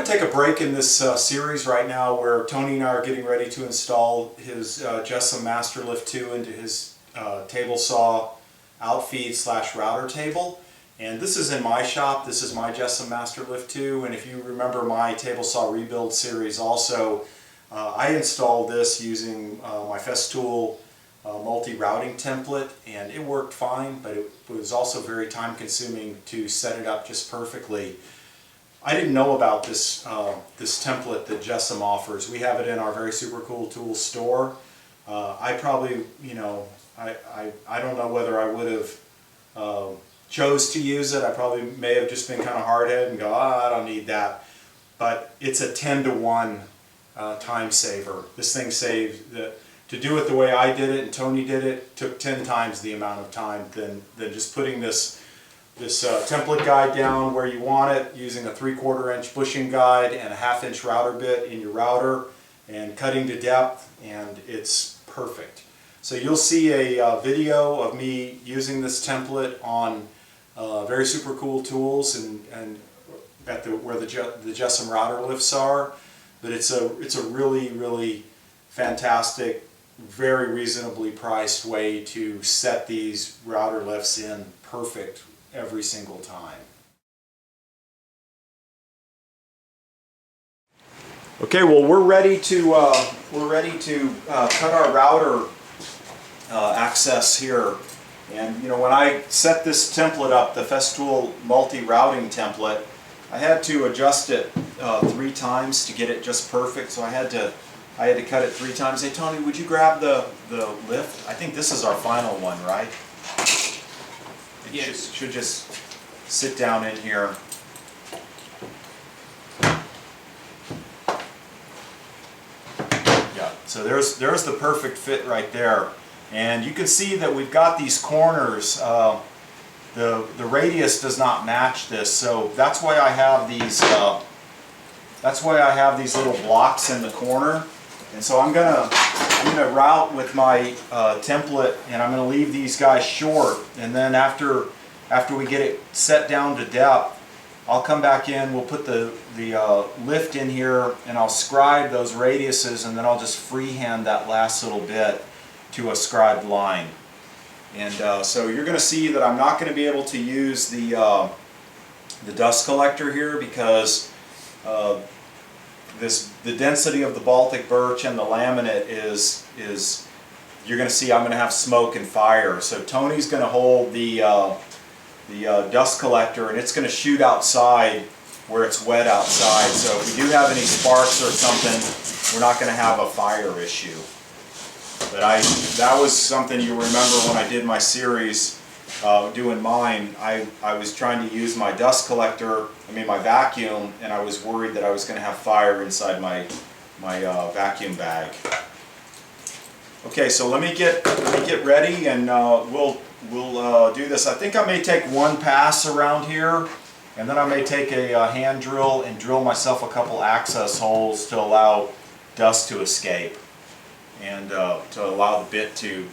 going to take a break in this series right now where Tony and I are getting ready to install his Jessom Masterlift 2 into his table saw outfeed / router table. And this is in my shop. This is my Jessom Masterlift 2, and if you remember my table saw rebuild series also, I installed this using my Festool multi-routing template, and it worked fine, but it was also very time consuming to set it up just perfectly. I didn't know about this this template that Jessom offers. We have it in our Very Super Cool Tools store. I probably, you know, I don't know whether I would have chose to use it. I probably may have just been kind of hard-headed and go, I don't need that. But it's a 10-to-1 time saver. This thing saves, to do it the way I did it and Tony did it, took 10 times the amount of time than just putting this template guide down where you want it, using a 3/4 inch bushing guide and a 1/2 inch router bit in your router and cutting to depth, and it's perfect. So you'll see a video of me using this template on Very Super Cool Tools and at where the Jessom router lifts are. But it's a really fantastic, very reasonably priced way to set these router lifts in perfect every single time. Okay, well we're ready to cut our router access here. And you know, when I set this template up, the Festool multi-routing template, I had to adjust it 3 times to get it just perfect. So I had to cut it 3 times. Hey Tony, would you grab the lift? I think this is our final one, right? It should just sit down in here. Yeah, so there's the perfect fit right there. And you can see that we've got these corners. The radius does not match this, so that's why I have these. That's why I have these little blocks in the corner. And so I'm gonna route with my template, and I'm gonna leave these guys short. And then after we get it set down to depth, I'll come back in. We'll put the lift in here, and I'll scribe those radiuses, and then I'll just freehand that last little bit to a scribed line. And so you're going to see that I'm not going to be able to use the dust collector here because the density of the Baltic birch and the laminate is you're going to see I'm going to have smoke and fire. So Tony's going to hold the dust collector, and it's going to shoot outside where it's wet outside. So if we do have any sparks or something, we're not going to have a fire issue. But that was something you remember when I did my series doing mine. I was trying to use my dust collector, my vacuum, and I was worried that I was going to have fire inside my vacuum bag. Okay, so let me get ready, and we'll do this. I think I may take one pass around here, and then I may take a hand drill and drill myself a couple access holes to allow dust to escape, and to allow the bit to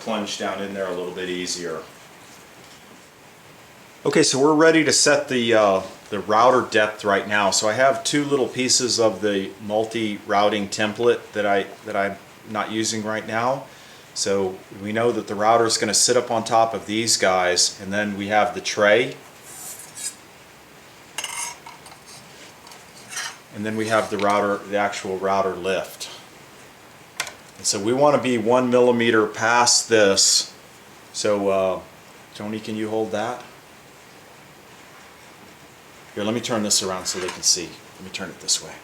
plunge down in there a little bit easier. Okay, so we're ready to set the router depth right now. So I have 2 little pieces of the multi-routing template that I'm not using right now. So we know that the router is going to sit up on top of these guys, and then we have the tray, and then we have the actual router lift. And so we want to be 1 millimeter past this. So Tony, can you hold that? Here, let me turn this around so they can see. Let me turn it this way.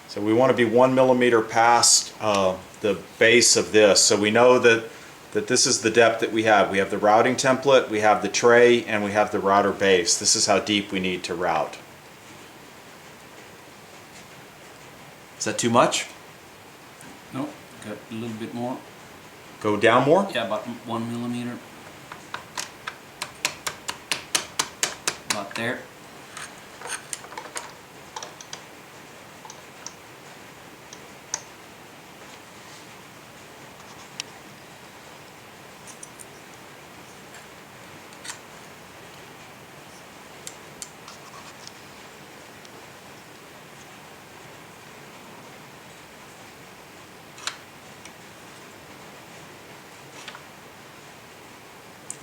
So we want to be 1 millimeter past the base of this. So we know that this is the depth that we have. We have the routing template, we have the tray, and we have the router base. This is how deep we need to route. Is that too much? No, got a little bit more. Go down more? Yeah, about 1 millimeter. About there.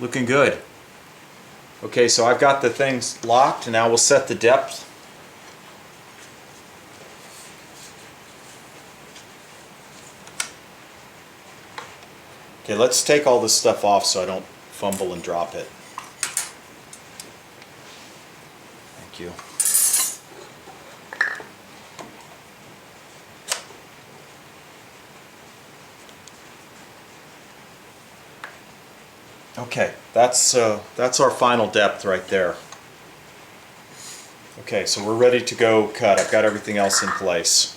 Looking good. Okay, so I've got the things locked, and now we'll set the depth. Okay, let's take all this stuff off so I don't fumble and drop it. Thank you. Okay, that's our final depth right there. Okay, so we're ready to go cut. I've got everything else in place.